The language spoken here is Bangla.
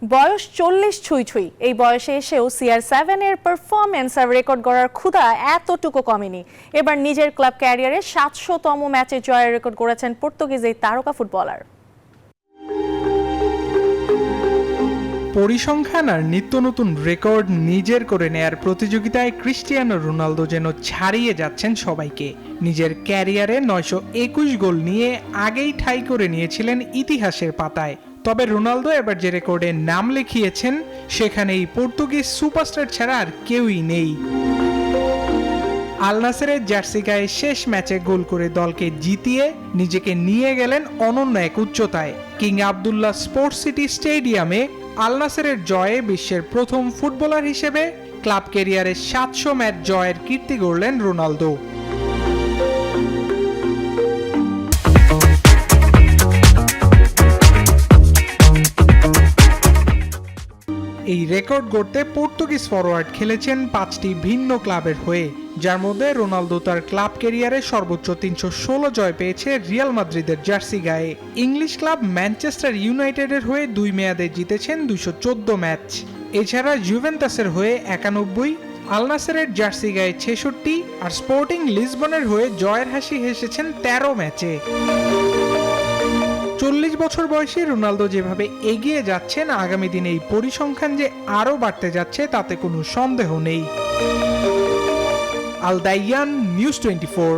বয়স 40 ছুঁই ছুঁই, এই বয়সে এসেও CR7 এর পারফরম্যান্স আর রেকর্ড গড়ার ক্ষুধা এতটুকু কমেনি। এবার নিজের ক্লাব ক্যারিয়ারে 700তম ম্যাচে জয়ের রেকর্ড গড়েছেন পর্তুগিজ এই তারকা ফুটবলার। পরিসংখ্যান আর নিত্য নতুন রেকর্ড নিজের করে নেয়ার প্রতিযোগিতায় ক্রিস্টিয়ানো রোনালদো যেন ছাড়িয়ে যাচ্ছেন সবাইকে। নিজের ক্যারিয়ারে 921 গোল নিয়ে আগেই ঠাঁই করে নিয়েছিলেন ইতিহাসের পাতায়। তবে রোনালদো এবার যে রেকর্ডে নাম লিখিয়েছেন সেখানে এই পর্তুগিজ সুপারস্টার ছাড়া আর কেউই নেই। আল নাসেরের জার্সি গায়ে শেষ ম্যাচে গোল করে দলকে জিতিয়ে নিজেকে নিয়ে গেলেন অনন্য এক উচ্চতায়। কিং আবদুল্লাহ স্পোর্টস সিটি স্টেডিয়ামে আল নাসেরের জয়ে বিশ্বের প্রথম ফুটবলার হিসেবে ক্লাব ক্যারিয়ারে 700 ম্যাচ জয়ের কীর্তি গড়লেন রোনালদো। এই রেকর্ড গড়তে পর্তুগিজ ফরওয়ার্ড খেলেছেন 5টি ভিন্ন ক্লাবের হয়ে, যার মধ্যে রোনালদো তার ক্লাব ক্যারিয়ারে সর্বোচ্চ 316 জয় পেয়েছে রিয়াল মাদ্রিদের জার্সি গায়ে। ইংলিশ ক্লাব ম্যানচেস্টার ইউনাইটেডের হয়ে 2 মেয়াদে জিতেছেন 214 ম্যাচ। এছাড়া জুভেন্টাসের হয়ে 91, আল নাসেরের জার্সি গায়ে 66 আর স্পোর্টিং লিসবনের হয়ে জয়ের হাসি হেসেছেন 13 ম্যাচে। 40 বছর বয়সী রোনালদো যেভাবে এগিয়ে যাচ্ছেন, আগামী দিনে এই পরিসংখ্যান যে আরও বাড়তে যাচ্ছে তাতে কোনো সন্দেহ নেই। আল দাইয়ান, নিউজ 24।